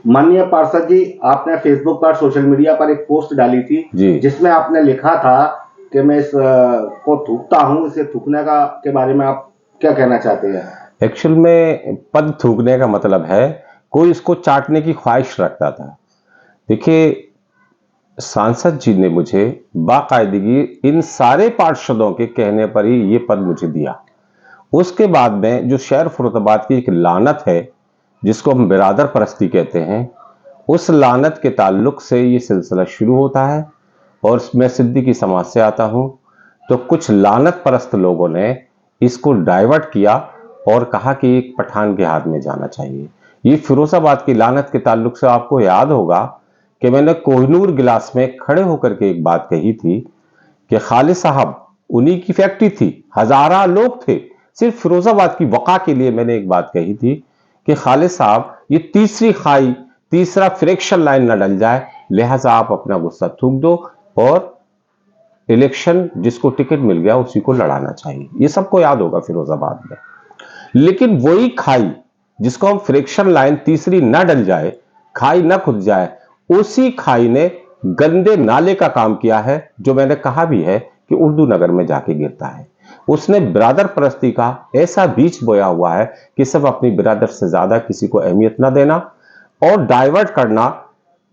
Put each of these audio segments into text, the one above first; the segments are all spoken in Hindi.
माननीय पार्षद जी, आपने फेसबुक पर, सोशल मीडिया पर एक पोस्ट डाली थी जिसमें आपने लिखा था कि मैं इस को थूकता हूं। इसे थूकने का के बारे में आप क्या कहना चाहते हैं? एक्चुअल में पद थूकने का मतलब है कोई इसको चाटने की ख्वाहिश रखता था। देखिए, सांसद जी ने मुझे बाकायदगी इन सारे पार्षदों के कहने पर ही ये पद मुझे दिया। उसके बाद में जो शहर फरुखाबाद की एक लानत है जिसको हम बिरादर परस्ती कहते हैं, उस लानत के ताल्लुक से ये सिलसिला शुरू होता है। और मैं सिद्दीकी समाज से आता हूं, तो कुछ लानत परस्त लोगों ने इसको डाइवर्ट किया और कहा कि एक पठान के हाथ में जाना चाहिए। ये फिरोजाबाद की लानत के ताल्लुक से आपको याद होगा कि मैंने कोहिनूर गिलास में खड़े होकर के एक बात कही थी कि खालिद साहब, उन्हीं की फैक्ट्री थी, हजारा लोग थे। सिर्फ फिरोजाबाद की वक़ा के लिए मैंने एक बात कही थी कि खालिद साहब, ये तीसरी खाई, तीसरा फ्रिक्शन लाइन न डल जाए, लिहाजा आप अपना गुस्सा थूक दो और इलेक्शन जिसको टिकट मिल गया उसी को लड़ाना चाहिए। ये सबको याद होगा फिरोजाबाद में। लेकिन वही खाई जिसको हम फ्रिक्शन लाइन तीसरी न डल जाए, खाई न खुद जाए, उसी खाई ने गंदे नाले का काम किया है, जो मैंने कहा भी है कि उर्दू नगर में जाके गिरता है। उसने बिरादर परस्ती का ऐसा बीज बोया हुआ है कि सब अपनी बिरादर से ज्यादा किसी को अहमियत न देना और डाइवर्ट करना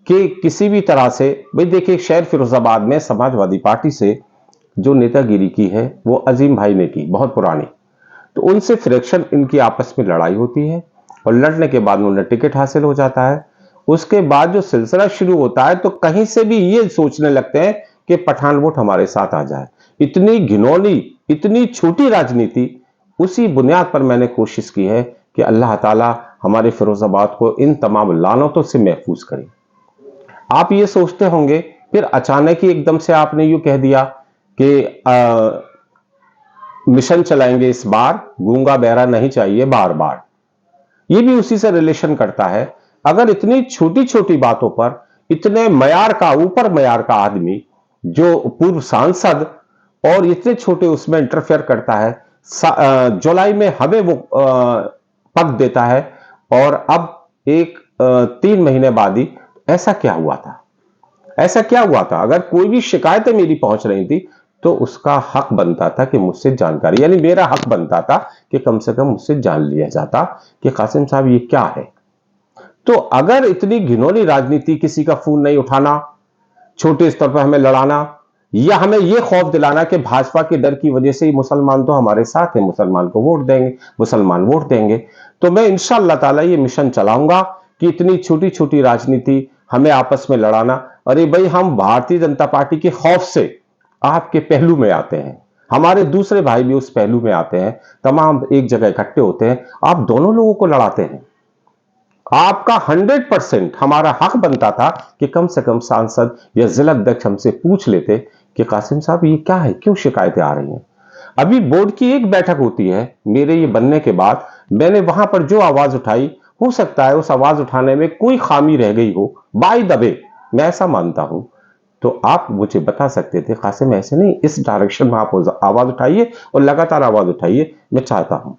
कि किसी भी तरह से। भाई देखिए, शहर फिरोजाबाद में समाजवादी पार्टी से जो नेतागिरी की है वो अजीम भाई ने की, बहुत पुरानी। तो उनसे फ्रैक्शन, इनकी आपस में लड़ाई होती है और लड़ने के बाद उन्हें टिकट हासिल हो जाता है। उसके बाद जो सिलसिला शुरू होता है तो कहीं से भी ये सोचने लगते हैं कि पठान वोट हमारे साथ आ जाए। इतनी घिनौनी, इतनी छोटी राजनीति। उसी बुनियाद पर मैंने कोशिश की है कि अल्लाह ताला हमारे फिरोजाबाद को इन तमाम लानतों से महफूज करे। आप ये सोचते होंगे फिर अचानक ही एकदम से आपने यूं कह दिया कि मिशन चलाएंगे इस बार, गूंगा बहरा नहीं चाहिए बार बार। ये भी उसी से रिलेशन करता है। अगर इतनी छोटी छोटी बातों पर इतने मयार का, ऊपर मयार का आदमी जो पूर्व सांसद और इतने छोटे उसमें इंटरफेयर करता है, जुलाई में हमें वो पद देता है और अब एक 3 महीने बाद ही ऐसा क्या हुआ था? ऐसा क्या हुआ था? अगर कोई भी शिकायतें मेरी पहुंच रही थी तो उसका हक बनता था कि मुझसे जानकारी, यानी मेरा हक बनता था कि कम से कम मुझसे जान लिया जाता कि कासिम साहब ये क्या है। तो अगर इतनी घिनौनी राजनीति, किसी का फोन नहीं उठाना, छोटे स्तर पर हमें लड़ाना, या हमें यह खौफ दिलाना कि भाजपा के डर की वजह से ही मुसलमान तो हमारे साथ है, मुसलमान को वोट देंगे, मुसलमान वोट देंगे, तो मैं इंशाअल्लाह ताला ये मिशन चलाऊंगा कि इतनी छोटी छोटी राजनीति हमें आपस में लड़ाना। अरे भाई, हम भारतीय जनता पार्टी के खौफ से आपके पहलू में आते हैं, हमारे दूसरे भाई भी उस पहलू में आते हैं, तमाम एक जगह इकट्ठे होते हैं, आप दोनों लोगों को लड़ाते हैं। आपका 100% हमारा हक बनता था कि कम से कम सांसद या जिला अध्यक्ष हमसे पूछ लेते कि कासिम साहब ये क्या है, क्यों शिकायतें आ रही हैं। अभी बोर्ड की एक बैठक होती है मेरे ये बनने के बाद, मैंने वहां पर जो आवाज उठाई, हो सकता है उस आवाज उठाने में कोई खामी रह गई हो, बाय द वे मैं ऐसा मानता हूं, तो आप मुझे बता सकते थे कासिम ऐसे नहीं, इस डायरेक्शन में आप आवाज उठाइए और लगातार आवाज उठाइए, मैं चाहता हूं।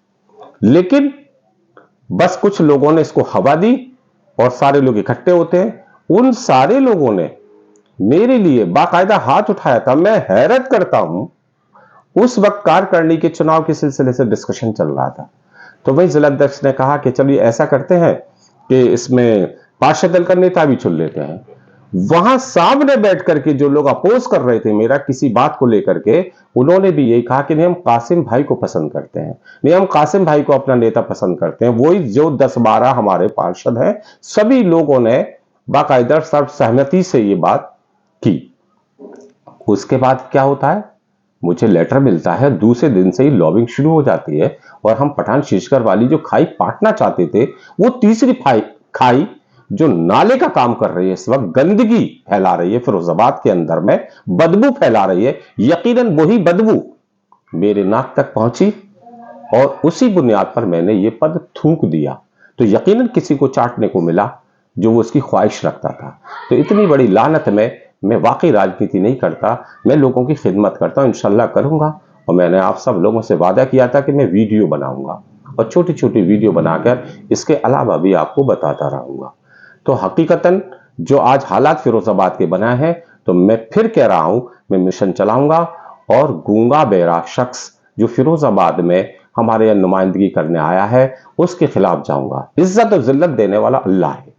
लेकिन बस कुछ लोगों ने इसको हवा दी और सारे लोग इकट्ठे होते हैं। उन सारे लोगों ने मेरे लिए बाकायदा हाथ उठाया था। मैं हैरत करता हूं, उस वक्त कार्यकारिणी के चुनाव के सिलसिले से डिस्कशन चल रहा था, तो वही जिला अध्यक्ष ने कहा कि चलिए ऐसा करते हैं कि इसमें पार्षद दल का नेता भी चुन लेते हैं। वहां सामने बैठ करके जो लोग अपोज कर रहे थे मेरा किसी बात को लेकर के, उन्होंने भी यही कहा कि नहीं, हम कासिम भाई को पसंद करते हैं, नहीं हम कासिम भाई को अपना नेता पसंद करते हैं, वही जो 10-12 हमारे पार्षद हैं। सभी लोगों ने बाकायदा सर्वसहमति से ये बात की। उसके बाद क्या होता है, मुझे लेटर मिलता है, दूसरे दिन से ही लॉबिंग शुरू हो जाती है और हम पठान शीशकर वाली जो खाई पाटना चाहते थे, वो तीसरी खाई जो नाले का काम कर रही है, इस वक्त गंदगी फैला रही है फिरोजाबाद के अंदर में, बदबू फैला रही है, यकीनन वही बदबू मेरे नाक तक पहुंची और उसी बुनियाद पर मैंने ये पद थूक दिया। तो यकीनन किसी को चाटने को मिला जो वो उसकी ख्वाहिश रखता था। तो इतनी बड़ी लानत में मैं वाकई राजनीति नहीं करता, मैं लोगों की खिदमत करता हूं, इंशाल्लाह करूंगा। और मैंने आप सब लोगों से वादा किया था कि मैं वीडियो बनाऊंगा और छोटी छोटी वीडियो बनाकर इसके अलावा भी आपको बताता रहूंगा। तो हकीकतन जो आज हालात फिरोजाबाद के बना है, तो मैं फिर कह रहा हूं, मैं मिशन चलाऊंगा और गूंगा बेरा शख्स जो फिरोजाबाद में हमारे यहाँ नुमाइंदगी करने आया है उसके खिलाफ जाऊंगा। इज्जत और जिल्लत देने वाला अल्लाह है,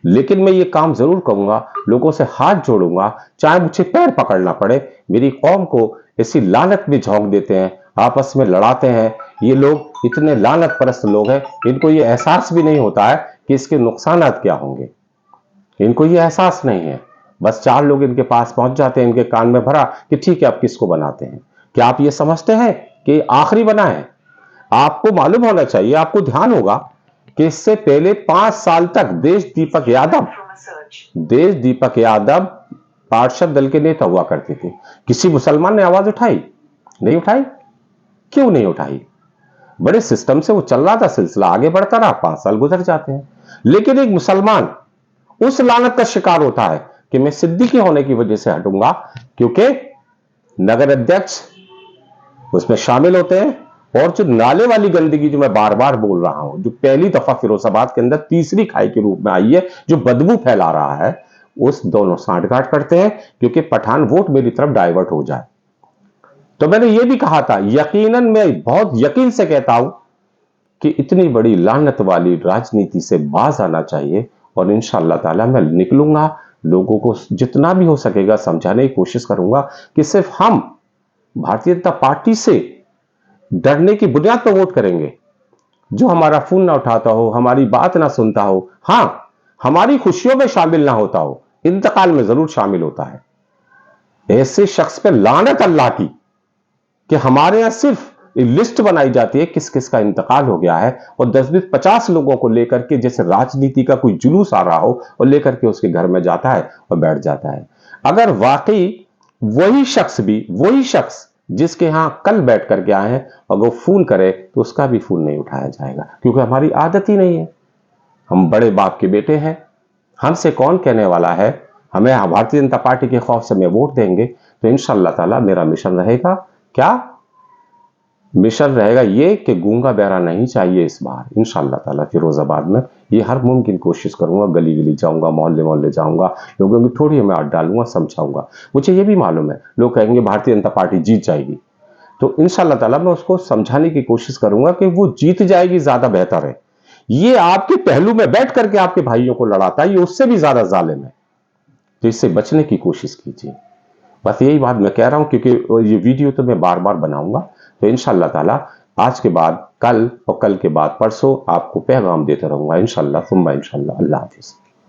लेकिन मैं ये काम जरूर करूंगा, लोगों से हाथ जोड़ूंगा, चाहे मुझे पैर पकड़ना पड़े। मेरी कौम को ऐसी लानत में झोंक देते हैं, आपस में लड़ाते हैं। ये लोग इतने लानत परस्त लोग हैं, इनको ये एहसास भी नहीं होता है कि इसके नुकसानात क्या होंगे। इनको ये एहसास नहीं है। बस 4 लोग इनके पास पहुंच जाते हैं, इनके कान में भरा कि ठीक है, आप किसको बनाते हैं। क्या आप ये समझते हैं कि आखिरी बना है? आपको मालूम होना चाहिए, आपको ध्यान होगा कि इससे पहले 5 साल तक देश दीपक यादव पार्षद दल के नेता हुआ करते थे। किसी मुसलमान ने आवाज उठाई? नहीं उठाई। क्यों नहीं उठाई? बड़े सिस्टम से वो चल रहा था, सिलसिला आगे बढ़ता रहा, 5 साल गुजर जाते हैं। लेकिन एक मुसलमान उस लानत का शिकार होता है कि मैं सिद्दीकी होने की वजह से हटूंगा, क्योंकि नगर अध्यक्ष उसमें शामिल होते हैं। और जो नाले वाली गंदगी जो मैं बार बार बोल रहा हूं, जो पहली दफा फिरोजाबाद के अंदर तीसरी खाई के रूप में आई है, जो बदबू फैला रहा है, उस दोनों सांठगांठ करते हैं क्योंकि पठान वोट मेरी तरफ डाइवर्ट हो जाए। तो मैंने ये भी कहा था, यकीनन मैं बहुत यकीन से कहता हूं कि इतनी बड़ी लानत वाली राजनीति से बाज आना चाहिए और इंशाअल्लाह ताला मैं निकलूंगा। लोगों को जितना भी हो सकेगा समझाने की कोशिश करूंगा कि सिर्फ हम भारतीय जनता पार्टी से डरने की बुनियाद पर वोट करेंगे। जो हमारा फोन ना उठाता हो, हमारी बात ना सुनता हो, हां हमारी खुशियों में शामिल ना होता हो, इंतकाल में जरूर शामिल होता है, ऐसे शख्स पे लानत अल्लाह की कि हमारे यहां सिर्फ लिस्ट बनाई जाती है किस किस का इंतकाल हो गया है, और 10-20-50 लोगों को लेकर के जैसे राजनीति का कोई जुलूस आ रहा हो और लेकर के उसके घर में जाता है और बैठ जाता है। अगर वाकई वही शख्स जिसके यहां कल बैठ करके आए हैं अगर वो फोन करे तो उसका भी फोन नहीं उठाया जाएगा, क्योंकि हमारी आदत ही नहीं है। हम बड़े बाप के बेटे हैं, हमसे कौन कहने वाला है हमें भारतीय जनता पार्टी के खौफ से में वोट देंगे। तो इंशाअल्लाह ताला मेरा मिशन रहेगा, क्या मिशन रहेगा ये कि गूंगा बहरा नहीं चाहिए इस बार। इंशाअल्लाह ताला फिरोजाबाद में ये हर मुमकिन कोशिश करूंगा, गली गली जाऊंगा, मोहल्ले मोहल्ले जाऊंगा, लोगों की थोड़ी मैं आड़ डालूंगा, समझाऊंगा। मुझे ये भी मालूम है लोग कहेंगे भारतीय जनता पार्टी जीत जाएगी, तो इंशाअल्लाह ताला मैं उसको समझाने की कोशिश करूंगा कि वो जीत जाएगी ज्यादा बेहतर है। ये आपके पहलू में बैठ करके आपके भाइयों को लड़ाता है, ये उससे भी ज्यादा जालिम है। तो इससे बचने की कोशिश कीजिए। बस यही बात मैं कह रहा हूं, क्योंकि ये वीडियो तो मैं बार बार बनाऊंगा। तो इंशाअल्लाह ताला आज के बाद कल और कल के बाद परसों आपको पैगाम देता रहूंगा इंशाअल्लाह। सुम्मा इंशाअल्लाह। अल्लाह हाफिज।